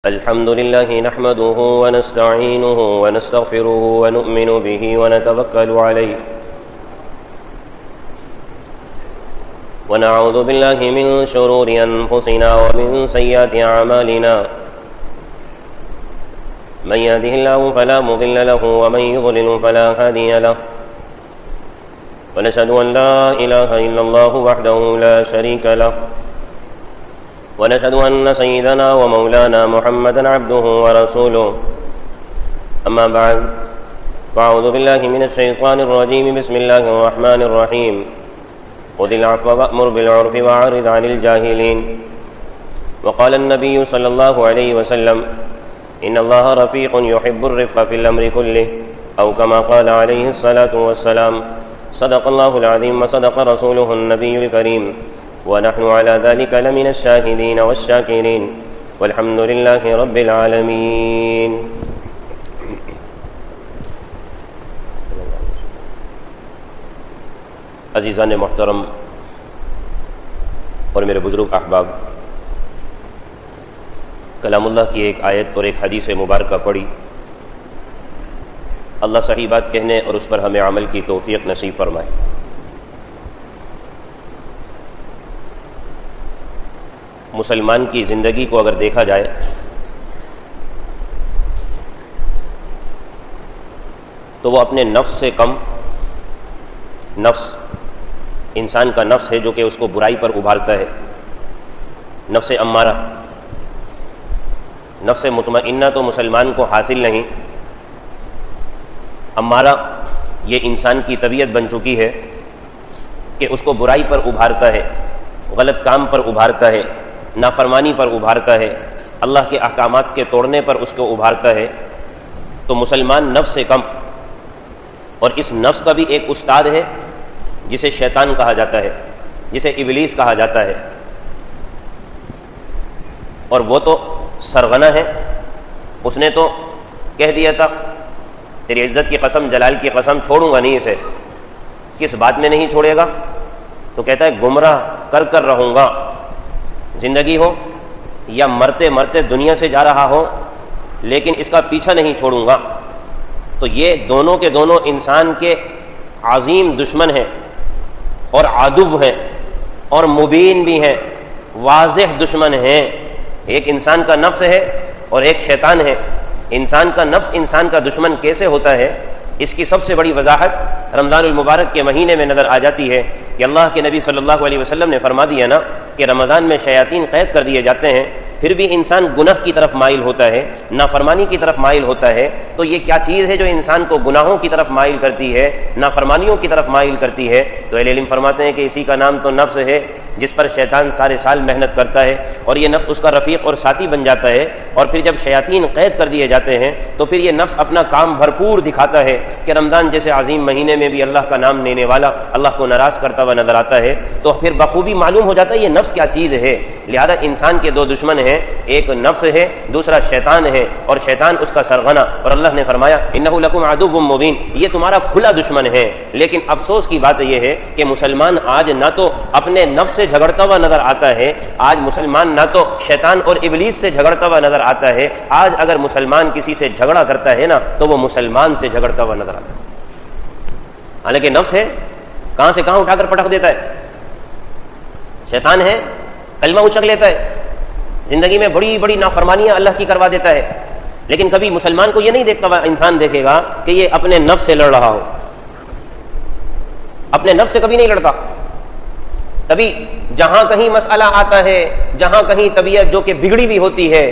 الحمد لله نحمده ونستعينه ونستغفره ونؤمن به ونتوكل عليه ونعوذ بالله من شرور أنفسنا ومن سيئات أعمالنا من يهده الله فلا مضل له ومن يضلل فلا هادي له ونشهد أن لا إله إلا الله وحده لا شريك له ونشهد أن سيدنا ومولانا محمدا عبده ورسوله أما بعد فأعوذ بالله من الشيطان الرجيم بسم الله الرحمن الرحيم خذ العفو وأمر بالعرف وأعرض عن الجاهلين وقال النبي صلى الله عليه وسلم إن الله رفيق يحب الرفق في الأمر كله أو كما قال عليه الصلاة والسلام صدق الله العظيم وصدق رسوله النبي الكريم ونحن على ذلك لمن الشاهدين والشاكرين والحمد لله رب العالمين. عزیزان محترم اور میرے بزرگ احباب، کلام اللہ کی ایک آیت اور ایک حدیث مبارکہ پڑھی. اللہ صحیح بات کہنے اور اس پر ہمیں عمل کی توفیق نصیب فرمائے. مسلمان کی زندگی کو اگر دیکھا جائے تو وہ اپنے نفس سے کم، نفس انسان کا نفس ہے جو کہ اس کو برائی پر ابھارتا ہے، نفس امارہ. نفس مطمئنہ تو مسلمان کو حاصل نہیں، امارہ یہ انسان کی طبیعت بن چکی ہے کہ اس کو برائی پر ابھارتا ہے، غلط کام پر ابھارتا ہے، نافرمانی پر ابھارتا ہے، اللہ کے احکامات کے توڑنے پر اس کو ابھارتا ہے. تو مسلمان نفس سے کم، اور اس نفس کا بھی ایک استاد ہے جسے شیطان کہا جاتا ہے، جسے ابلیس کہا جاتا ہے. اور وہ تو سرغنہ ہے، اس نے تو کہہ دیا تھا تیری عزت کی قسم، جلال کی قسم، چھوڑوں گا نہیں اسے. کس بات میں نہیں چھوڑے گا؟ تو کہتا ہے گمراہ کر کر رہوں گا، زندگی ہو یا مرتے مرتے دنیا سے جا رہا ہو، لیکن اس کا پیچھا نہیں چھوڑوں گا. تو یہ دونوں کے دونوں انسان کے عظیم دشمن ہیں اور عدو ہیں اور مبین بھی ہیں، واضح دشمن ہیں. ایک انسان کا نفس ہے اور ایک شیطان ہے. انسان کا نفس انسان کا دشمن کیسے ہوتا ہے؟ اس کی سب سے بڑی وضاحت رمضان المبارک کے مہینے میں نظر آ جاتی ہے کہ اللہ کے نبی صلی اللہ علیہ وسلم نے فرما دیا نا کہ رمضان میں شیاطین قید کر دیے جاتے ہیں، پھر بھی انسان گناہ کی طرف مائل ہوتا ہے، نافرمانی کی طرف مائل ہوتا ہے. تو یہ کیا چیز ہے جو انسان کو گناہوں کی طرف مائل کرتی ہے، نافرمانیوں کی طرف مائل کرتی ہے؟ تو اہل علم فرماتے ہیں کہ اسی کا نام تو نفس ہے، جس پر شیطان سارے سال محنت کرتا ہے اور یہ نفس اس کا رفیق اور ساتھی بن جاتا ہے. اور پھر جب شیاطین قید کر دیے جاتے ہیں تو پھر یہ نفس اپنا کام بھرپور دکھاتا ہے کہ رمضان جیسے عظیم مہینے میں بھی اللہ کا نام لینے والا اللہ کو ناراض کرتا ہوا نظر آتا ہے. تو پھر بخوبی معلوم ہو جاتا ہے یہ نفس کیا چیز ہے. لہذا انسان کے دو دشمن ہیں، ایک نفس ہے، دوسرا شیطان ہے، اور شیطان اس کا سرغنہ. اور اللہ نے فرمایا انہ لکم عدو مبین، یہ تمہارا کھلا دشمن ہے. لیکن افسوس کی بات یہ ہے کہ مسلمان آج نہ تو اپنے نفس سے جھگڑتا ہوا نظر آتا ہے، آج مسلمان نہ تو شیطان اور ابلیس سے جھگڑتا ہوا نظر آتا ہے. آج اگر مسلمان کسی سے جھگڑا کرتا ہے نا تو وہ مسلمان سے جھگڑتا ہوا نظر آتا ہے. حالانکہ نفس ہے کہاں سے کہاں اٹھا کر پٹک دیتا ہے، شیطان ہے کلمہ اچک لیتا ہے، زندگی میں بڑی بڑی نافرمانیاں اللہ کی کروا دیتا ہے. لیکن کبھی مسلمان کو یہ نہیں دیکھتا ہوا انسان دیکھے گا کہ یہ اپنے نفس سے لڑ رہا ہو، اپنے نفس سے کبھی نہیں لڑتا. کبھی جہاں کہیں مسئلہ آتا ہے، جہاں کہیں طبیعت جو کہ بگڑی ہوئی ہوتی ہے،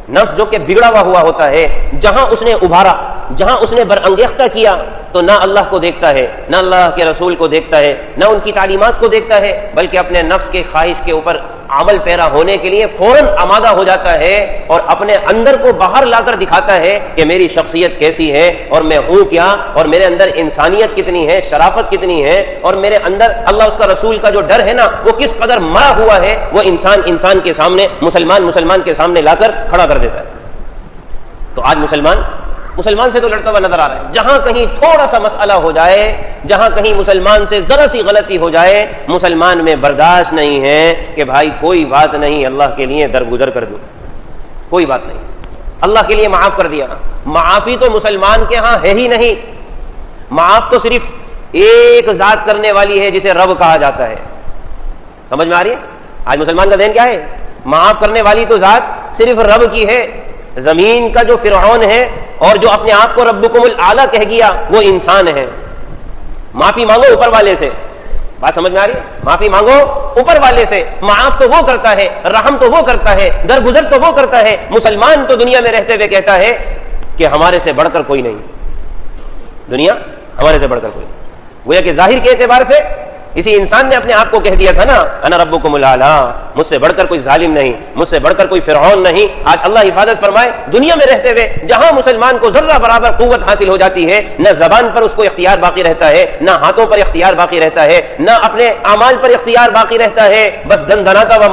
نفس جو کہ بگڑا ہوا ہوتا ہے، جہاں اس نے ابھارا، جہاں اس نے برانگیختہ کیا، تو نہ اللہ کو دیکھتا ہے، نہ اللہ کے رسول کو دیکھتا ہے، نہ ان کی تعلیمات کو دیکھتا ہے، بلکہ اپنے نفس کے خواہش کے اوپر عمل پیرا ہونے کے لیے فوراً آمادہ ہو جاتا ہے اور اپنے اندر کو باہر لا کر دکھاتا ہے کہ میری شخصیت کیسی ہے اور میں ہوں کیا، اور میرے اندر انسانیت کتنی ہے، شرافت کتنی ہے، اور میرے اندر اللہ اس کا رسول کا جو ڈر ہے نا وہ کس قدر مرا ہوا ہے. وہ انسان کے سامنے، مسلمان کے سامنے لا کر کھڑا کر دیتا ہے. تو آج مسلمان سے تو لڑتا ہوا نظر آ رہا ہے. جہاں کہیں تھوڑا سا مسئلہ ہو جائے، جہاں کہیں مسلمان سے ذرا سی غلطی ہو جائے، مسلمان میں برداشت نہیں ہے کہ بھائی کوئی بات نہیں، اللہ کے لیے درگزر کر دو. کوئی بات نہیں، اللہ کے لیے معاف کر دیا. معافی تو مسلمان کے ہاں ہے ہی نہیں. معاف تو صرف ایک ذات کرنے والی ہے جسے رب کہا جاتا ہے. سمجھ میں آ رہی ہے؟ آج مسلمان کا ذہن کیا ہے؟ معاف کرنے والی تو ذات صرف رب کی ہے. زمین کا جو فرعون ہے اور جو اپنے آپ کو ربکم الاعلی کہہ گیا وہ انسان ہے. معافی مانگو اوپر والے سے. بات سمجھ میں آ رہی ہے؟ معافی مانگو اوپر والے سے. معاف تو وہ کرتا ہے، رحم تو وہ کرتا ہے، درگزر تو وہ کرتا ہے. مسلمان تو دنیا میں رہتے ہوئے کہتا ہے کہ ہمارے سے بڑھ کر کوئی نہیں، دنیا ہمارے سے بڑھ کر کوئی نہیں. گویا کہ ظاہر کے اعتبار سے اسی انسان نے اپنے آپ کو کہہ دیا تھا نا انا ربکم الاعلی، مجھ سے بڑھ کر کوئی ظالم نہیں، مجھ سے بڑھ کر کوئی فرعون نہیں. آج اللہ حفاظت فرمائے دنیا میں رہتے ہوئے جہاں مسلمان کو ذرہ برابر قوت حاصل ہو جاتی ہے، نہ زبان پر اس کو اختیار باقی رہتا ہے، نہ ہاتھوں پر اختیار باقی رہتا ہے، نہ اپنے اعمال پر اختیار باقی رہتا ہے. بس دن دناتا ہوا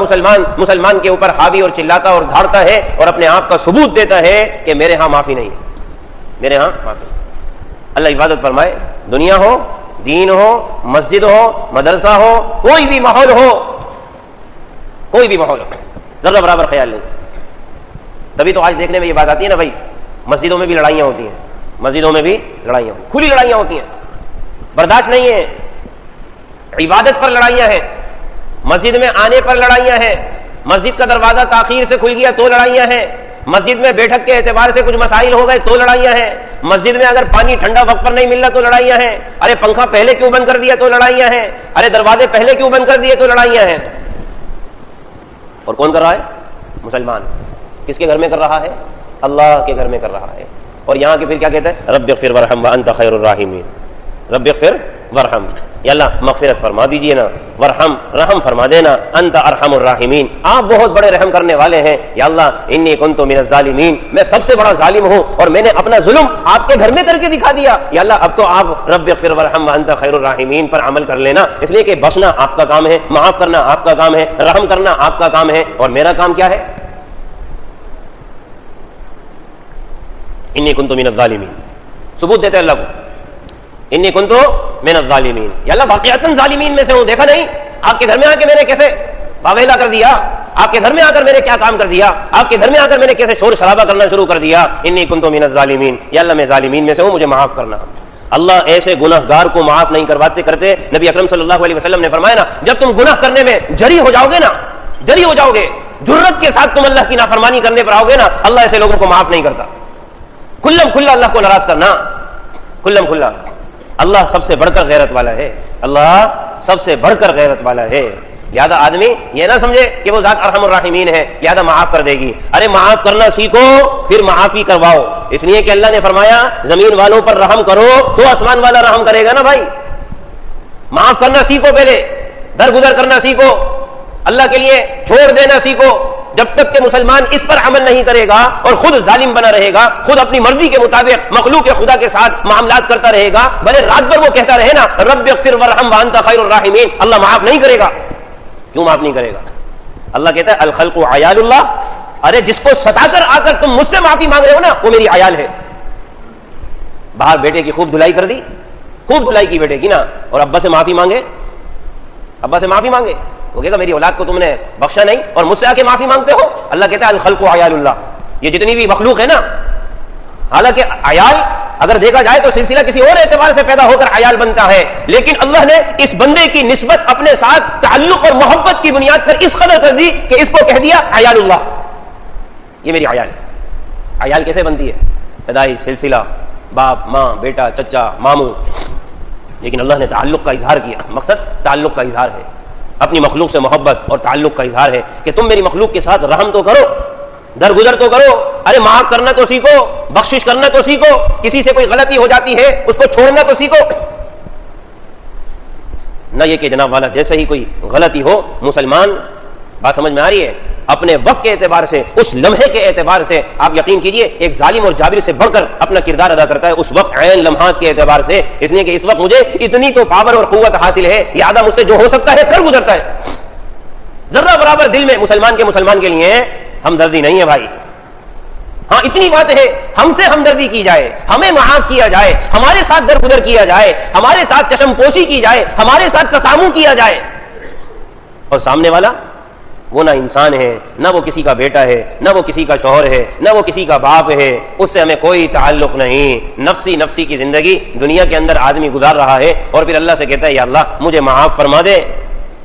مسلمان کے اوپر حاوی اور چلاتا اور دھاڑتا ہے اور اپنے آپ کا ثبوت دیتا ہے کہ میرے ہاں معافی نہیں، میرے ہاں معافی. اللہ حفاظت فرمائے دنیا ہو، دین ہو، مسجد ہو، مدرسہ ہو، کوئی بھی ماحول ہو، کوئی بھی ماحول ہو، ذرا برابر خیال نہیں. تبھی تو آج دیکھنے میں یہ بات آتی ہے نا بھائی، مسجدوں میں بھی لڑائیاں ہوتی ہیں، مسجدوں میں بھی لڑائیاں ہوتی ہیں، کھلی لڑائیاں ہوتی ہیں، برداشت نہیں ہے. عبادت پر لڑائیاں ہیں، مسجد میں آنے پر لڑائیاں ہیں، مسجد کا دروازہ تاخیر سے کھل گیا تو لڑائیاں ہیں، مسجد میں بیٹھک کے اعتبار سے کچھ مسائل ہو گئے تو لڑائیاں ہیں، مسجد میں اگر پانی ٹھنڈا وقت پر نہیں مل رہا تو لڑائیاں ہیں، ارے پنکھا پہلے کیوں بند کر دیا تو لڑائیاں ہیں، ارے دروازے پہلے کیوں بند کر دیے تو لڑائیاں ہیں. اور کون کر رہا ہے؟ مسلمان. کس کے گھر میں کر رہا ہے؟ اللہ کے گھر میں کر رہا ہے. اور یہاں کے پھر کیا کہتا ہے؟ رب اغفر ورحم وانت خیر الراحمین. رب اغفر ورحم، یا اللہ مغفرت فرما دیجئے نا، ورحم رحم فرما دینا، انت ارحم الراحمین، آپ بہت بڑے رحم کرنے والے ہیں. یا اللہ انی کنت من الظالمین، میں سب سے بڑا ظالم ہوں اور میں نے اپنا ظلم آپ کے گھر میں کر کے دکھا دیا. یا اللہ اب تو آپ رب اغفر ورحم وانت خیر الراحمین پر عمل کر لینا، اس لیے کہ بخشنا آپ کا کام ہے، معاف کرنا آپ کا کام ہے، رحم کرنا آپ کا کام ہے، اور میرا کام کیا ہے؟ انی کنت من الظالمین. ثبوت دیتے اللہ کو، انی کنتو من الظالمین. یا اللہ واقعتاً ظالمین میں سے ہوں. دیکھا نہیں آپ کے گھر میں آ کے میں نے کیسے باویلا کر دیا، آپ کے گھر میں آ کر میں نے کیا کام کر دیا، آپ کے گھر میں آ کر میں نے کیسے شور شرابہ کرنا شروع کر دیا. انی کنتو من الظالمین، یا اللہ میں ظالمین میں سے ہوں، مجھے معاف کرنا. اللہ ایسے گناہ گار کو معاف نہیں کرتے. نبی اکرم صلی اللہ علیہ وسلم نے فرمایا نا، جب تم گناہ کرنے میں جری ہو جاؤ گے نا، جری ہو جاؤ گے، جرت کے ساتھ تم اللہ کی نافرمانی کرنے پر آؤ گے نا، اللہ ایسے لوگوں کو معاف نہیں کرتا. کھلم کھلا اللہ کو ناراض کرنا، کھلم کھلا. اللہ سب سے بڑھ کر غیرت والا ہے، اللہ سب سے بڑھ کر غیرت والا ہے. لہذا آدمی یہ نہ سمجھے کہ وہ ذات ارحم الراحمین ہے، لہذا معاف کر دے گی. ارے معاف کرنا سیکھو پھر معافی کرواؤ. اس لیے کہ اللہ نے فرمایا زمین والوں پر رحم کرو تو آسمان والا رحم کرے گا نا بھائی. معاف کرنا سیکھو، پہلے درگزر کرنا سیکھو، اللہ کے لیے چھوڑ دینا سیکھو. جب تک کہ مسلمان اس پر عمل نہیں کرے گا اور خود ظالم بنا رہے گا، خود اپنی مرضی کے مطابق مخلوق خدا کے ساتھ معاملات کرتا رہے گا، بھلے رات بھر وہ کہتا رہے نا رب اغفر ورحم وانت خیر الراحمین، اللہ معاف نہیں کرے گا. کیوں معاف نہیں کرے گا؟ اللہ کہتا ہے الخلق عیال اللہ. ارے جس کو ستا کر آ کر تم مجھ سے معافی مانگ رہے ہو نا وہ میری عیال ہے. باہر بیٹے کی خوب دھلائی کر دی، خوب دھلائی کی بیٹے کی نا، اور ابا سے معافی مانگے، ابا سے معافی مانگے، وہ کہے گا میری اولاد کو تم نے بخشا نہیں اور مجھ سے آ کے معافی مانگتے ہو. اللہ کہتا ہے الخلق عیال اللہ. یہ جتنی بھی مخلوق ہے نا، حالانکہ عیال اگر دیکھا جائے تو سلسلہ کسی اور اعتبار سے پیدا ہو کر عیال بنتا ہے، لیکن اللہ نے اس بندے کی نسبت اپنے ساتھ تعلق اور محبت کی بنیاد پر اس قدر کر دی کہ اس کو کہہ دیا عیال اللہ، یہ میری عیال ہے. عیال کیسے بنتی ہے؟ پیدائش، سلسلہ، باپ، ماں، بیٹا، چچا، ماموں. لیکن اللہ نے تعلق کا اظہار کیا. مقصد تعلق کا اظہار ہے، اپنی مخلوق سے محبت اور تعلق کا اظہار ہے کہ تم میری مخلوق کے ساتھ رحم تو کرو، درگزر تو کرو. ارے معاف کرنا تو سیکھو، بخشش کرنا تو سیکھو. کسی سے کوئی غلطی ہو جاتی ہے اس کو چھوڑنا تو سیکھو. نہ یہ کہ جناب والا جیسے ہی کوئی غلطی ہو مسلمان، بات سمجھ میں آ رہی ہے، اپنے وقت کے اعتبار سے، اس لمحے کے اعتبار سے آپ یقین کیجئے ایک ظالم اور جابر سے بڑھ کر اپنا کردار ادا کرتا ہے اس وقت عین لمحات کے اعتبار سے. اس لیے کہ اس وقت مجھے اتنی تو پاور اور قوت حاصل ہے، لہذا مجھ سے جو ہو سکتا ہے کر گزرتا ہے. ذرہ برابر دل میں مسلمان کے لیے ہمدردی نہیں ہے بھائی. ہاں اتنی بات ہے، ہم سے ہمدردی کی جائے، ہمیں معاف کیا جائے، ہمارے ساتھ درگزر کیا جائے، ہمارے ساتھ چشم پوشی کی جائے، ہمارے ساتھ تسامح کیا جائے، اور سامنے والا وہ نہ انسان ہے، نہ وہ کسی کا بیٹا ہے، نہ وہ کسی کا شوہر ہے، نہ وہ کسی کا باپ ہے، اس سے ہمیں کوئی تعلق نہیں. نفسی نفسی کی زندگی دنیا کے اندر آدمی گزار رہا ہے، اور پھر اللہ سے کہتا ہے یا اللہ مجھے معاف فرما دے،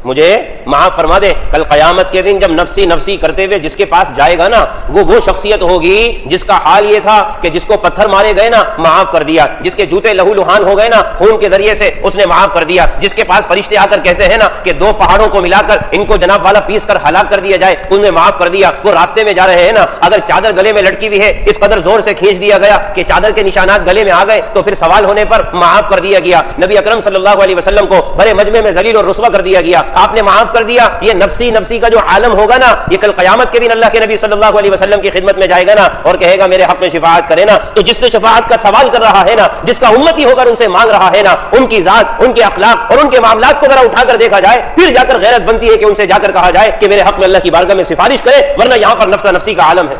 مجھے معاف فرما دے. کل قیامت کے دن جب نفسی نفسی کرتے ہوئے جس کے پاس جائے گا نا، وہ شخصیت ہوگی جس کا حال یہ تھا کہ جس کو پتھر مارے گئے نا معاف کر دیا، جس کے جوتے لہو لہان ہو گئے نا خون کے ذریعے سے اس نے معاف کر دیا، جس کے پاس فرشتے آ کر کہتے ہیں نا کہ 2 پہاڑوں کو ملا کر ان کو جناب والا پیس کر ہلاک کر دیا جائے، ان نے معاف کر دیا. وہ راستے میں جا رہے ہیں نا، اگر چادر گلے میں لٹکی ہوئی ہے اس قدر زور سے کھینچ دیا گیا کہ چادر کے نشانات گلے میں آ گئے، تو پھر سوال ہونے پر معاف کر دیا گیا. نبی اکرم صلی اللہ علیہ وسلم کو بڑے مجمع میں ذلیل اور رسوا کر دیا گیا، آپ نے معاف کر دیا. یہ نفسی نفسی کا جو عالم ہوگا نا، یہ کل قیامت کے دن اللہ کے نبی صلی اللہ علیہ وسلم کی خدمت میں جائے گا نا اور کہے گا میرے حق میں شفاعت کرے نا. تو جس سے شفاعت کا سوال کر رہا ہے نا، جس کا امتی ہو کر ان سے مانگ رہا ہے نا، ان کی ذات، ان کے اخلاق اور ان کے معاملات کو ذرا اٹھا کر دیکھا جائے، پھر جا کر غیرت بنتی ہے کہ ان سے جا کر کہا جائے کہ میرے حق میں اللہ کی بارگاہ میں سفارش کرے، ورنہ یہاں پر نفسا نفسی کا عالم ہے.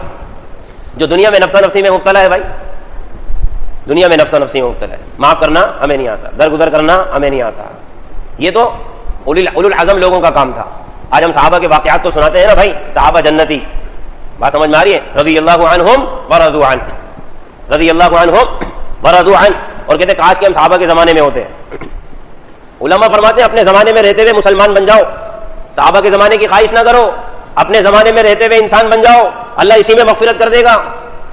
جو دنیا میں نفسا نفسی میں مبتلا ہے، بھائی دنیا میں نفسا نفسی میں مبتلا ہے، معاف کرنا ہمیں نہیں آتا، درگزر کرنا ہمیں نہیں آتا. یہ تو اولو العزم لوگوں کا کام تھا. آج ہم صحابہ کے واقعات تو سناتے ہیں نا بھائی، صحابہ جنتی، بات سمجھ میں آ رہی ہے؟ رضی اللہ عنہم ورضوا عنہ، رضی اللہ عنہم ورضوا عنہ. اور کہتے ہیں کاش کہ ہم صحابہ کے زمانے میں ہوتے ہیں. علماء فرماتے ہیں اپنے زمانے میں رہتے ہوئے مسلمان بن جاؤ، صحابہ کے زمانے کی خواہش نہ کرو. اپنے زمانے میں رہتے ہوئے انسان بن جاؤ، اللہ اسی میں مغفرت کر دے گا.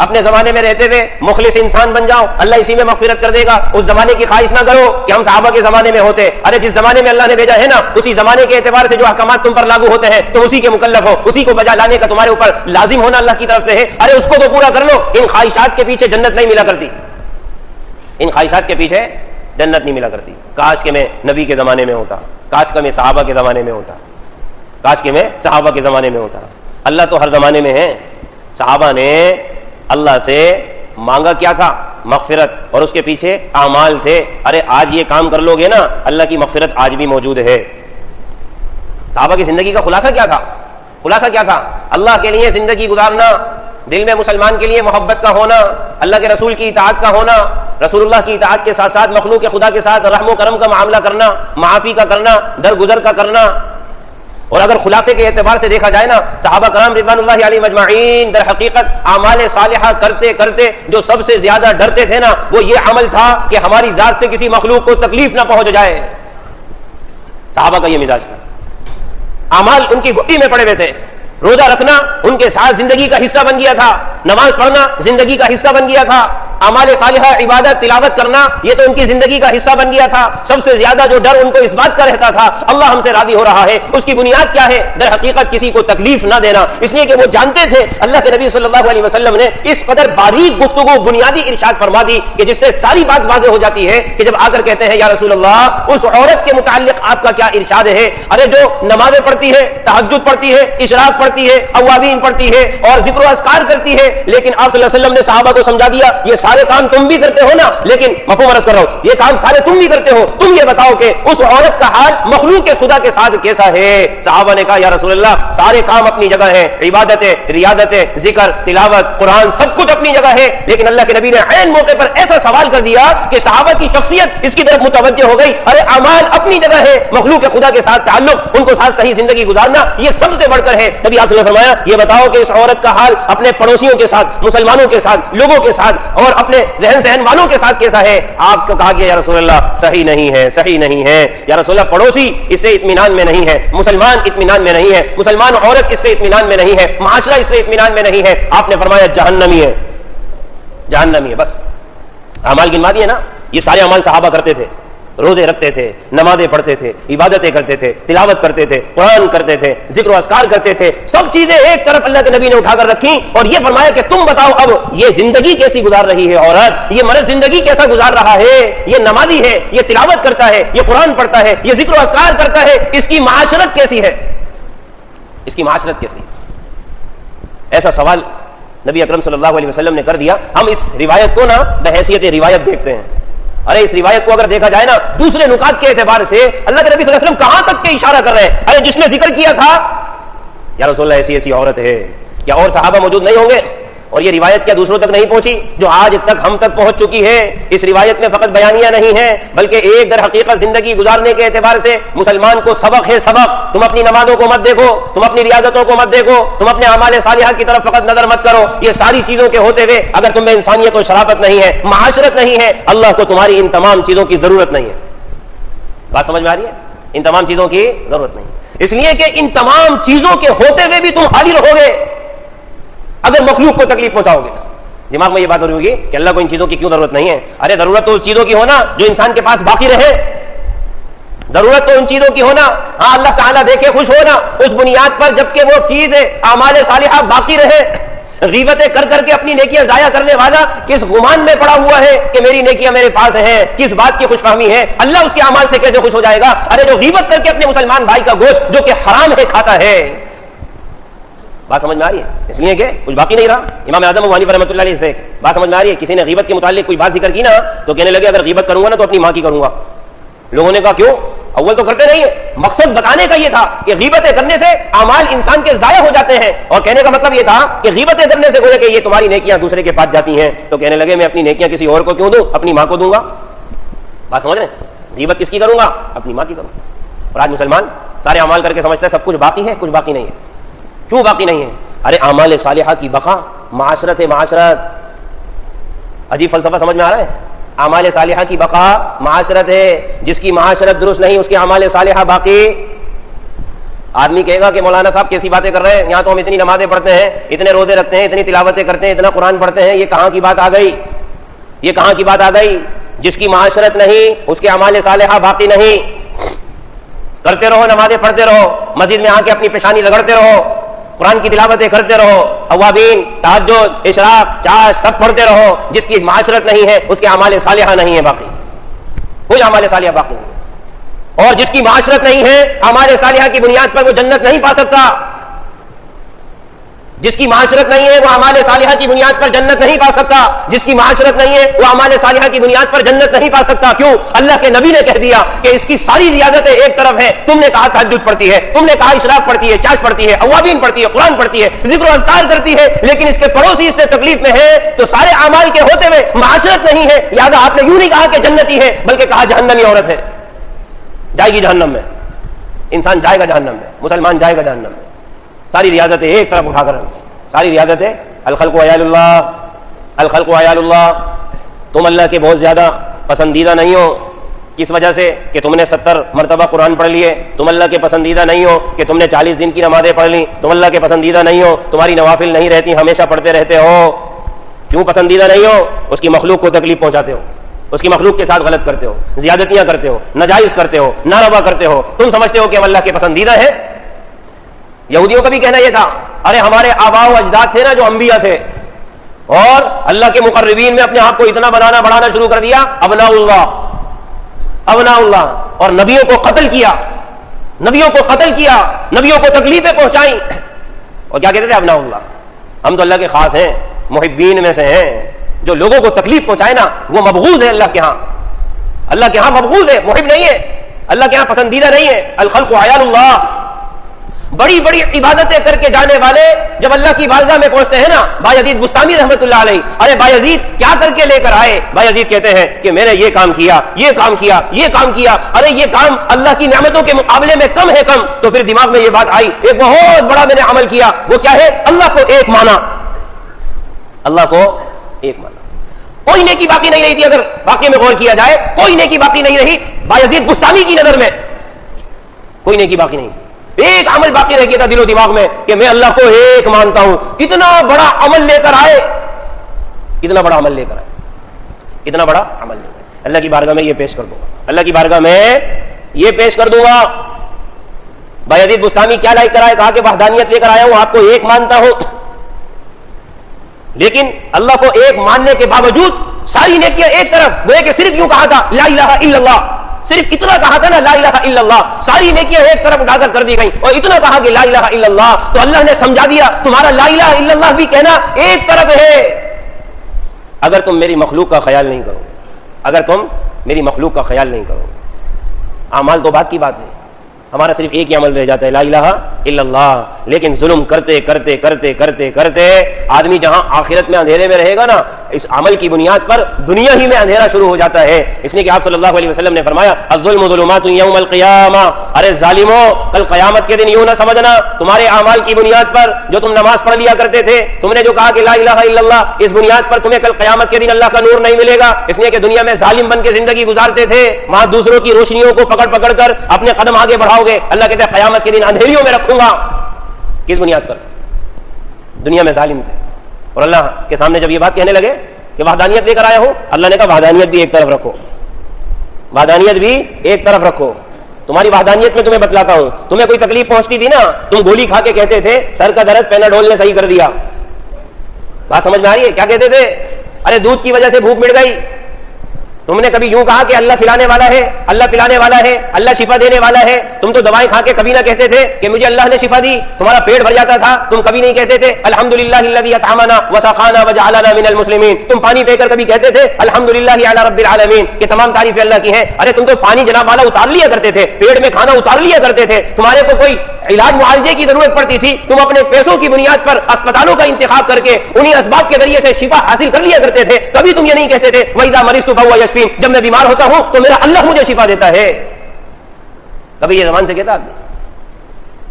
اپنے زمانے میں رہتے ہوئے مخلص انسان بن جاؤ، اللہ اسی میں مغفرت کر دے گا. اس زمانے کی خواہش نہ کرو کہ ہم صحابہ کے زمانے میں ہوتے. ارے جس زمانے میں اللہ نے بھیجا ہے نا، اسی زمانے کے اعتبار سے جو احکامات تم پر لاگو ہوتے ہیں تم اسی کے مکلف ہو، اسی کو بجا لانے کا تمہارے اوپر لازم ہونا اللہ کی طرف سے ہے. ارے اس کو تو پورا کر لو. ان خواہشات کے پیچھے جنت نہیں ملا کرتی، ان خواہشات کے پیچھے جنت نہیں ملا کرتی. کاش کہ میں نبی کے زمانے میں ہوتا، کاش کہ میں صحابہ کے زمانے میں ہوتا، کاش کہ میں صحابہ کے زمانے میں ہوتا. اللہ تو ہر زمانے میں ہے. صحابہ نے اللہ سے مانگا کیا تھا؟ مغفرت، اور اس کے پیچھے اعمال تھے. ارے آج یہ کام کر لو گے نا، اللہ کی مغفرت آج بھی موجود ہے. صحابہ کی زندگی کا خلاصہ کیا تھا؟ خلاصہ کیا تھا؟ اللہ کے لیے زندگی گزارنا، دل میں مسلمان کے لیے محبت کا ہونا، اللہ کے رسول کی اطاعت کا ہونا، رسول اللہ کی اطاعت کے ساتھ ساتھ مخلوق خدا کے ساتھ رحم و کرم کا معاملہ کرنا، معافی کا کرنا، درگزر کا کرنا. اور اگر خلاصے کے اعتبار سے دیکھا جائے نا، صحابہ کرام رضوان اللہ علیہ مجمعین در حقیقت اعمال صالحہ کرتے کرتے جو سب سے زیادہ ڈرتے تھے نا، وہ یہ عمل تھا کہ ہماری ذات سے کسی مخلوق کو تکلیف نہ پہنچ جائے. صحابہ کا یہ مزاج تھا. اعمال ان کی گھٹی میں پڑے ہوئے تھے. روزہ رکھنا ان کے ساتھ زندگی کا حصہ بن گیا تھا، نماز پڑھنا زندگی کا حصہ بن گیا تھا، اعمال صالحہ عبادت تلاوت کرنا یہ تو ان کی زندگی کا حصہ بن گیا تھا. سب سے زیادہ جو ڈر ان کو اس بات کا رہتا تھا اللہ ہم سے راضی ہو رہا ہے. اس کی بنیاد کیا ہے؟ در حقیقت کسی کو تکلیف نہ دینا. اس لیے کہ وہ جانتے تھے اللہ کے نبی صلی اللہ علیہ وسلم نے اس قدر باریک گفتگو بنیادی ارشاد فرما دی کہ جس سے ساری بات واضح ہو جاتی ہے کہ جب آ کر کہتے ہیں یا رسول اللہ اس عورت کے متعلق آپ کا کیا ارشاد ہے؟ ارے جو نمازیں پڑھتی ہے، تہجد پڑھتی ہے، اشراق پڑھتی ہے، اوابین پڑھتی ہے اور ذکر و اذکار کرتی ہے، لیکن آپ صلی اللہ علیہ وسلم نے صحابہ کو سمجھا دیا یہ سارے کام تم بھی کرتے ہو نا، لیکن مفہوم عرض کر رہا ہوں یہ کام سارے تم بھی کرتے ہو، تم یہ بتاؤ کہ اس عورت کا حال مخلوق خدا کے ساتھ کیسا ہے؟ صحابہ نے کہا یا رسول اللہ سارے کام اپنی جگہ ہیں، عبادتیں، ریاضتیں، ذکر، تلاوت، قرآن سب کچھ اپنی جگہ ہے، لیکن اللہ کے نبی نے عین موقع پر ایسا سوال کر دیا کہ صحابہ کی شخصیت اس کی طرف متوجہ ہو گئی. ارے اعمال اپنی جگہ ہے، مخلوق خدا کے ساتھ تعلق، ان کو ساتھ صحیح زندگی گزارنا یہ سب سے بڑھ کر ہے. تبھی آپ نے فرمایا یہ بتاؤ کہ اس عورت کا حال اپنے پڑوسیوں کے ساتھ، مسلمانوں کے ساتھ، لوگوں کے ساتھ اور اپنے رہن سہن والوں کے ساتھ کیسا ہے؟ آپ کو کہا کہ یا رسول اللہ صحیح نہیں ہے، صحیح نہیں ہے. یا رسول اللہ پڑوسی اس سے اطمینان میں نہیں ہے، مسلمان اطمینان میں نہیں ہے، مسلمان عورت اس سے اطمینان میں نہیں ہے، معاشرہ اس سے اطمینان میں نہیں ہے. آپ نے فرمایا جہنمی ہے، جہنمی ہے. بس اعمال گنوا دیے نا. یہ سارے اعمال صحابہ کرتے تھے، روزے رکھتے تھے، نمازیں پڑھتے تھے، عبادتیں کرتے تھے، تلاوت کرتے تھے، قرآن کرتے تھے، ذکر و اذکار کرتے تھے. سب چیزیں ایک طرف اللہ کے نبی نے اٹھا کر رکھی اور یہ فرمایا کہ تم بتاؤ اب یہ زندگی کیسی گزار رہی ہے عورت، یہ مرد زندگی کیسا گزار رہا ہے؟ یہ نمازی ہے، یہ تلاوت کرتا ہے، یہ قرآن پڑھتا ہے، یہ ذکر و اذکار کرتا ہے، اس کی معاشرت کیسی ہے؟ اس کی معاشرت کیسی؟ ایسا سوال نبی اکرم صلی اللہ علیہ وسلم نے کر دیا. ہم اس روایت کو نا بحیثیت روایت دیکھتے ہیں. ارے اس روایت کو اگر دیکھا جائے نا دوسرے نکات کے اعتبار سے اللہ کے نبی صلی اللہ علیہ وسلم کہاں تک کے اشارہ کر رہے ہیں؟ ارے جس نے ذکر کیا تھا یا رسول اللہ ایسی ایسی عورت ہے، کیا اور صحابہ موجود نہیں ہوں گے؟ اور یہ روایت کیا دوسروں تک نہیں پہنچی جو آج تک ہم تک پہنچ چکی ہے؟ اس روایت میں فقط بیانیہ نہیں ہے بلکہ ایک در حقیقت زندگی گزارنے کے اعتبار سے مسلمان کو سبق ہے، سبق۔ تم اپنی نمازوں کو مت دیکھو، تم اپنی ریاضتوں کو مت دیکھو، تم اپنے اعمال صالحہ کی طرف فقط نظر مت کرو۔ یہ ساری چیزوں کے ہوتے ہوئے اگر تم میں انسانیت و شرافت نہیں ہے، معاشرت نہیں ہے، اللہ کو تمہاری ان تمام چیزوں کی ضرورت نہیں ہے۔ بات سمجھ میں آ رہی ہے؟ ان تمام چیزوں کی ضرورت نہیں، اس لیے کہ ان تمام چیزوں کے ہوتے ہوئے بھی تم خالی رہو گے اگر مخلوق کو تکلیف پہنچاؤ گے۔ دماغ میں یہ بات ہو رہی ہوگی کہ اللہ کو ان چیزوں کی کیوں ضرورت نہیں ہے؟ ارے ضرورت تو اس چیزوں کی ہونا جو انسان کے پاس باقی رہے، ضرورت تو ان چیزوں کی ہونا، ہاں اللہ تعالیٰ دیکھے خوش ہونا اس بنیاد پر جبکہ وہ چیز اعمال صالحہ باقی رہے۔ غیبتیں کر کر کے اپنی نیکیاں ضائع کرنے والا کس گمان میں پڑا ہوا ہے کہ میری نیکیاں میرے پاس ہیں، کس بات کی خوش فہمی ہے؟ اللہ اس کے اعمال سے کیسے خوش ہو جائے گا؟ ارے جو غیبت کر کے اپنے مسلمان بھائی کا گوشت جو کہ حرام ہے کھاتا ہے۔ بات سمجھ میں آ رہی ہے؟ اس لیے کہ کچھ باقی نہیں رہا۔ امام اعظم ابو حنیفہ رحمۃ اللہ علیہ سے بات سمجھ میں آ رہی ہے؟ کسی نے غیبت کے متعلق کوئی بات ذکر کی نا تو کہنے لگے اگر غیبت کروں گا نا تو اپنی ماں کی کروں گا۔ لوگوں نے کہا کیوں؟ اول تو کرتے نہیں ہے۔ مقصد بتانے کا یہ تھا کہ غیبتیں کرنے سے اعمال انسان کے ضائع ہو جاتے ہیں، اور کہنے کا مطلب یہ تھا کہ غیبتیں کرنے سے گویا کہ یہ تمہاری نیکیاں دوسرے کے پاس جاتی ہیں، تو کہنے لگے میں اپنی نیکیاں کسی اور کو کیوں دوں، اپنی ماں کو دوں گا۔ بات سمجھ رہے ہیں؟ غیبت کس کی کروں گا؟ اپنی ماں کی کروں گا۔ اور آج مسلمان سارے اعمال کر کے سمجھتا ہے سب کچھ باقی ہے، کچھ باقی نہیں ہے۔ کیوں باقی نہیں ہے؟ ارے اعمال صالحہ کی بقا معاشرت ہے، معاشرت۔ عجیب فلسفہ سمجھ میں آ رہا ہے؟ اعمال صالحہ کی بقا معاشرت ہے، جس کی معاشرت درست نہیں اس کے اعمال صالحہ باقی۔ آدمی کہے گا کہ مولانا صاحب کیسی باتیں کر رہے ہیں، یہاں تو ہم اتنی نمازیں پڑھتے ہیں، اتنے روزے رکھتے ہیں، اتنی تلاوتیں کرتے ہیں، اتنا قرآن پڑھتے ہیں، یہ کہاں کی بات آ گئی؟ یہ کہاں کی بات آ گئی؟ جس کی معاشرت نہیں اس کے اعمال صالحہ باقی نہیں۔ کرتے رہو، نمازیں پڑھتے رہو، مسجد میں آ کے اپنی پیشانی رگڑتے رہو، قرآن کی تلاوتیں کرتے رہو، اوابین، تہجد، اشراق، چاش سب پڑھتے رہو، جس کی معاشرت نہیں ہے اس کے اعمال صالحہ نہیں ہے باقی، کوئی اعمال صالحہ باقی نہیں ہے۔ اور جس کی معاشرت نہیں ہے اعمال صالحہ کی بنیاد پر وہ جنت نہیں پا سکتا۔ جس کی معاشرت نہیں ہے وہ اعمال صالحہ کی بنیاد پر جنت نہیں پا سکتا۔ جس کی معاشرت نہیں ہے وہ اعمال صالحہ کی بنیاد پر جنت نہیں پا سکتا۔ کیوں؟ اللہ کے نبی نے کہہ دیا کہ اس کی ساری ریاضتیں ایک طرف ہے۔ تم نے کہا تہجد پڑھتی ہے، تم نے کہا اشراق پڑھتی ہے، چاش پڑھتی ہے، اوابین پڑھتی ہے، قرآن پڑھتی ہے، ذکر و اذکار کرتی ہے، لیکن اس کے پڑوسی اس سے تکلیف میں ہے، تو سارے اعمال کے ہوتے ہوئے معاشرت نہیں ہے، لہٰذا آپ نے یوں نہیں کہا کہ جنتی ہے بلکہ کہا جہنمی عورت ہے، جائے گی جہنم میں۔ انسان جائے گا جہنم میں، مسلمان جائے گا جہنم میں۔ ساری ریاضتیں ایک طرف اٹھا کر ساری ریاضت ہے الخلق عیال اللہ، الخلق عیال اللہ۔ تم اللہ کے بہت زیادہ پسندیدہ نہیں ہو، کس وجہ سے؟ کہ تم نے 70 مرتبہ قرآن پڑھ لیے۔ تم اللہ کے پسندیدہ نہیں ہو کہ تم نے 40 دن کی نمازیں پڑھ لی۔ تم اللہ کے پسندیدہ نہیں ہو، تمہاری نوافل نہیں رہتی، ہمیشہ پڑھتے رہتے ہو۔ کیوں پسندیدہ نہیں ہو؟ اس کی مخلوق کو تکلیف پہنچاتے ہو، اس کی مخلوق کے ساتھ غلط کرتے ہو، زیادتیاں کرتے ہو، ناجائز کرتے ہو، ناروا کرتے ہو۔ تم سمجھتے ہو کہ ہم اللہ کے پسندیدہ ہیں۔ یہودیوں کا بھی کہنا یہ تھا، ارے ہمارے آباء و اجداد تھے نا جو انبیاء تھے، اور اللہ کے مقربین میں اپنے آپ کو اتنا بڑھانا شروع کر دیا، ابناء اللہ، ابناء اللہ، اور نبیوں کو قتل کیا، نبیوں کو قتل کیا، نبیوں کو تکلیفیں پہنچائیں، اور کیا کہتے تھے؟ ابناء اللہ، ہم تو اللہ کے خاص ہیں، محبین میں سے ہیں۔ جو لوگوں کو تکلیف پہنچائے نا وہ مبغوض ہے اللہ کے ہاں، اللہ کے ہاں مبغوض ہے، محب نہیں ہے، اللہ کے ہاں پسندیدہ نہیں ہے۔ الخلق عیال اللہ۔ بڑی بڑی عبادتیں کر کے جانے والے جب اللہ کی بارگاہ میں پہنچتے ہیں نا، بایزید بستامی رحمۃ اللہ علیہ، ارے بایزید کیا کر کے لے کر آئے؟ بایزید کہتے ہیں کہ میں نے یہ کام کیا، یہ کام کیا، یہ کام کیا۔ ارے یہ کام اللہ کی نعمتوں کے مقابلے میں کم ہے، کم۔ تو پھر دماغ میں یہ بات آئی، ایک بہت بڑا میں نے عمل کیا، وہ کیا ہے؟ اللہ کو ایک مانا، اللہ کو ایک مانا۔ کوئی نیکی باقی نہیں رہی تھی، اگر واقعے میں غور کیا جائے کوئی نیکی باقی نہیں رہی بایزید بستامی کی نظر میں، کوئی نیکی باقی نہیں تھی۔ ایک عمل باقی رہ گیا تھا دل و دماغ میں کہ میں اللہ کو ایک مانتا ہوں۔ کتنا بڑا عمل لے کر آئے، کتنا بڑا عمل لے کر آئے، اتنا بڑا عمل لے کر آئے۔ اللہ کی بارگاہ میں یہ پیش کر دوں گا، اللہ کی بارگاہ میں یہ پیش کر دوں گا۔ بایزید بستامی کیا لائے کر آئے؟ کہا کہ وحدانیت لے کر آیا ہوں، آپ کو ایک مانتا ہوں، لیکن اللہ کو ایک ماننے کے باوجود ساری نیکیاں ایک طرف، وہ کہ صرف یوں کہا تھا لا الہ الا اللہ، صرف اتنا کہا تھا نا لا الہ الا اللہ، ساری نیکیاں ایک طرف اٹھا کر دی گئیں، اور اتنا کہا کہ لا الہ الا اللہ، تو اللہ نے سمجھا دیا تمہارا لا الہ الا اللہ بھی کہنا ایک طرف ہے۔ اگر تم میری مخلوق کا خیال نہیں کرو گے، اگر تم میری مخلوق کا خیال نہیں کرو گے، اعمال تو بات کی بات ہے، ہمارا صرف ایک ہی عمل رہ جاتا ہے، لا الہ الا اللہ. لیکن ظلم کرتے کرتے کرتے کرتے کرتے آدمی جہاں آخرت میں اندھیرے میں رہے گا نا، اس عمل کی بنیاد پر دنیا ہی میں اندھیرا شروع ہو جاتا ہے. اس لیے کہ آپ صلی اللہ علیہ وسلم نے فرمایا الظلم ظلمات یوم القیامہ، ارے ظالموں کل قیامت کے دن یوں نہ سمجھنا تمہارے اعمال کی بنیاد پر جو تم نماز پڑھ لیا کرتے تھے، تم نے جو کہا کہ لا الہ الا اللہ، اس بنیاد پر تمہیں کل قیامت کے دن اللہ کا نور نہیں ملے گا. اس لیے کہ دنیا میں ظالم بن کے زندگی گزارتے تھے، وہاں دوسروں کی روشنیوں کو پکڑ پکڑ کر اپنے قدم آگے بڑھاؤ گے. اللہ کہتے ہیں قیامت کے دن اندھیریوں میں رکھوں گا. کس بنیاد پر؟ دنیا میں ظالم تھے اور اللہ کے سامنے جب یہ بات کہنے لگے کہ وحدانیت لے کر آیا ہوں، اللہ نے کہا وحدانیت بھی ایک طرف رکھو، وحدانیت بھی ایک طرف رکھو. تمہاری وحدانیت میں تمہیں بتلاتا ہوں. تمہیں کوئی تکلیف پہنچتی تھی نا، تم گولی کھا کے کہتے تھے سر کا درد پیناڈول نے صحیح کر دیا. بات سمجھ میں آ رہی ہے؟ کیا کہتے تھے؟ ارے دودھ کی وجہ سے بھوک مٹ گئی. تم نے کبھی یوں کہا کہ اللہ کھلانے والا ہے، اللہ پلانے والا ہے، اللہ شفا دینے والا ہے؟ تم تو دوائیں کھا کے کبھی نہ کہتے تھے کہ مجھے اللہ نے شفا دی. تمہارا پیٹ بھر جاتا تھا، تم کبھی نہیں کہتے تھے الحمدللہ الذی اطعمنا وسقانا وجعلنا من المسلمین. تم پانی پی کر کبھی کہتے تھے الحمدللہ علی رب العالمین کہ تمام تعریفیں اللہ کی ہیں؟ ارے تم تو پانی جناب والا اتار لیا کرتے تھے، پیٹ میں کھانا اتار لیا کرتے تھے. تمہارے کو کوئی علاج معالجے کی ضرورت پڑتی تھی، تم اپنے پیسوں کی بنیاد پر اسپتالوں کا انتخاب کر کے انہی اسباب کے ذریعے سے شفا حاصل کر لیا کرتے تھے. کبھی تم یہ نہیں کہتے تھے وَإِذَا مَرِضْتُ فَهُوَ يَشْفِينِ، جب میں بیمار ہوتا ہوں تو میرا اللہ مجھے شفا دیتا ہے. کبھی یہ زبان سے کہتا آدمی؟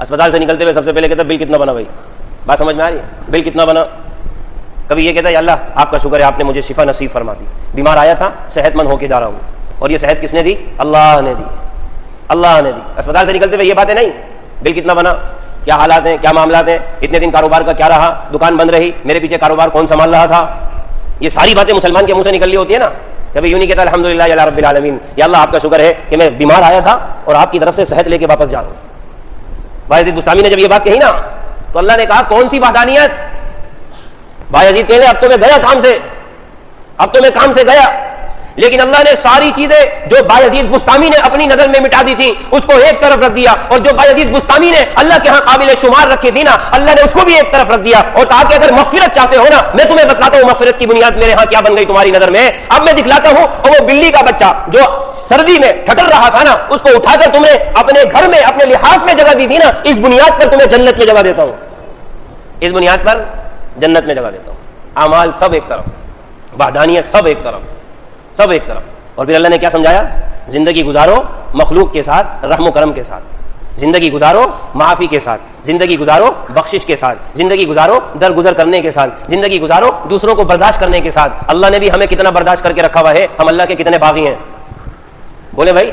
اسپتال سے نکلتے ہوئے سب سے پہلے کہتا بل کتنا بنا بھائی؟ بات سمجھ میں آ رہی ہے؟ بل کتنا بنا؟ کبھی یہ کہتا ہے اللہ آپ کا شکر ہے آپ نے مجھے شفا نصیب فرما دی، بیمار آیا تھا صحت مند ہو کے جا رہا ہوں. اور یہ صحت کس نے دی؟ اللہ نے دی، اللہ نے دی. اسپتال سے نکلتے ہوئے یہ باتیں نہیں. بل کتنا بنا، کیا حالات ہیں، کیا معاملات ہیں، اتنے دن کاروبار کا کیا رہا، دکان بند رہی، میرے پیچھے کاروبار کون سنبھال رہا تھا. یہ ساری باتیں مسلمان کے منہ سے نکلنی ہوتی ہے نا. کبھی یوں نہیں کہتا الحمدللہ الی رب العالمین، یا اللہ آپ کا شکر ہے کہ میں بیمار آیا تھا اور آپ کی طرف سے صحت لے کے واپس جا رہا ہوں. بایزید بستامی نے جب یہ بات کہی نا تو اللہ نے کہا کون سی وحدانیت؟ بایزید کہنے اب تو میں گیا کام سے، اب تو میں کام سے گیا. لیکن اللہ نے ساری چیزیں جو بایزید بستامی نے اپنی نظر میں مٹا دی تھی اس کو ایک طرف رکھ دیا، اور جو بایزید بستامی نے اللہ کے ہاں قابل شمار رکھی تھی نا اللہ نے اس کو بھی ایک طرف رکھ دیا. اور کہا کہ اگر مغفرت چاہتے ہو نا میں تمہیں بتلاتا ہوں مغفرت کی بنیاد میرے ہاں کیا بن گئی تمہاری نظر میں. اب میں دکھلاتا ہوں. اور وہ بلی کا بچہ جو سردی میں ٹھٹر رہا تھا نا اس کو اٹھا کر تمہیں اپنے گھر میں اپنے لحاف میں جگہ دی تھی نا، اس بنیاد پر تمہیں جنت میں جگہ دیتا ہوں، اس بنیاد پر جنت میں جگہ دیتا ہوں. اعمال سب ایک طرف، وحدانیت سب ایک طرف، سب ایک طرف. اور پھر اللہ نے کیا سمجھایا؟ زندگی گزارو مخلوق کے ساتھ رحم و کرم کے ساتھ، زندگی گزارو معافی کے ساتھ، زندگی گزارو بخشش کے ساتھ، زندگی گزارو درگزر کرنے کے ساتھ، زندگی گزارو دوسروں کو برداشت کرنے کے ساتھ. اللہ نے بھی ہمیں کتنا برداشت کر کے رکھا ہوا ہے، ہم اللہ کے کتنے باغی ہیں. بولے بھائی،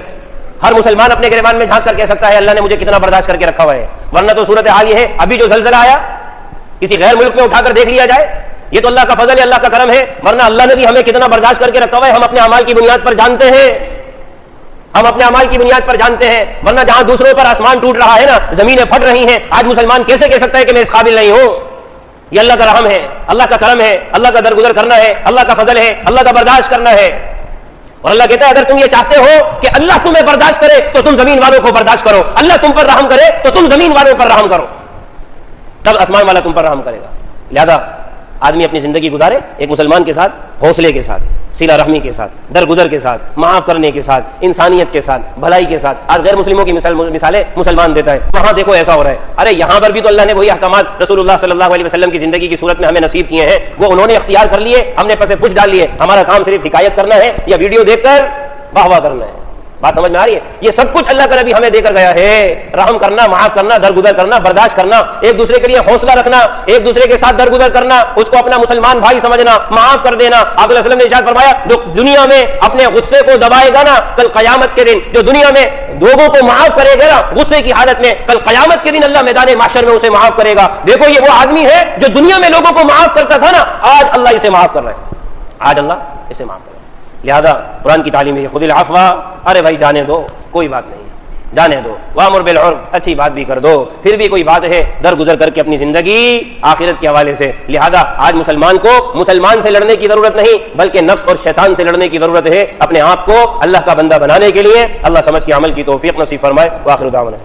ہر مسلمان اپنے گریبان میں جھانک کر کہہ سکتا ہے اللہ نے مجھے کتنا برداشت کر کے رکھا ہوا ہے. ورنہ تو صورت حال یہ ہے ابھی جو زلزلہ آیا کسی غیر ملک میں اٹھا کر دیکھ لیا جائے، یہ تو اللہ کا فضل ہے، اللہ کا کرم ہے. ورنہ اللہ نے بھی ہمیں کتنا برداشت کر کے رکھا ہوا ہے، ہم اپنے اعمال کی بنیاد پر جانتے ہیں، ہم اپنے اعمال کی بنیاد پر جانتے ہیں. ورنہ جہاں دوسروں پر آسمان ٹوٹ رہا ہے نا، زمینیں پھٹ رہی ہیں، آج مسلمان کیسے کہہ سکتا ہے کہ میں اس قابل نہیں ہوں؟ یہ اللہ کا رحم ہے، اللہ کا کرم ہے، اللہ کا درگزر کرنا ہے، اللہ کا فضل ہے، اللہ کا برداشت کرنا ہے. اور اللہ کہتا ہے اگر تم یہ چاہتے ہو کہ اللہ تمہیں برداشت کرے تو تم زمین والوں کو برداشت کرو، اللہ تم پر رحم کرے تو تم زمین والوں پر رحم کرو، تب آسمان والا تم پر رحم کرے گا. لہذا آدمی اپنی زندگی گزارے ایک مسلمان کے ساتھ حوصلے کے ساتھ، صلہ رحمی کے ساتھ، درگزر کے ساتھ، معاف کرنے کے ساتھ، انسانیت کے ساتھ، بھلائی کے ساتھ. آج غیر مسلموں کی مثالیں مسلمان دیتا ہے، وہاں دیکھو ایسا ہو رہا ہے. ارے یہاں پر بھی تو اللہ نے وہی احکامات رسول اللہ صلی اللہ علیہ وسلم کی زندگی کی صورت میں ہمیں نصیب کیے ہیں، وہ انہوں نے اختیار کر لیے، ہم نے پسے پش ڈال لیے. ہمارا کام صرف حکایت کرنا ہے یا ویڈیو دیکھ کر واہ واہ کرنا ہے. بات سمجھ میں آ رہی ہے؟ یہ سب کچھ اللہ کا نبی ہمیں دے کر گیا ہے. رحم کرنا، معاف کرنا، درگزر کرنا، برداشت کرنا، ایک دوسرے کے لیے حوصلہ رکھنا، ایک دوسرے کے ساتھ درگزر کرنا، اس کو اپنا مسلمان بھائی سمجھنا، معاف کر دینا. آپ علیہ وسلم نے ارشاد فرمایا جو دنیا میں اپنے غصے کو دبائے گا نا کل قیامت کے دن، جو دنیا میں لوگوں کو معاف کرے گا نا غصے کی حالت میں، کل قیامت کے دن اللہ میدان محشر میں اسے معاف کرے گا. دیکھو یہ وہ آدمی ہے جو دنیا میں لوگوں کو معاف کرتا تھا نا، آج اللہ اسے معاف کر رہا ہے، آج اللہ اسے معاف کر رہا ہے. لہذا قرآن کی تعلیم ہے خذ العفو، ارے بھائی جانے دو، کوئی بات نہیں، جانے دو. وامر بالعرف، اچھی بات بھی کر دو. پھر بھی کوئی بات ہے درگزر کر کے اپنی زندگی آخرت کے حوالے سے. لہذا آج مسلمان کو مسلمان سے لڑنے کی ضرورت نہیں بلکہ نفس اور شیطان سے لڑنے کی ضرورت ہے، اپنے آپ کو اللہ کا بندہ بنانے کے لیے. اللہ سمجھ کے عمل کی توفیق نصیب فرمائے. وآخر دعوانا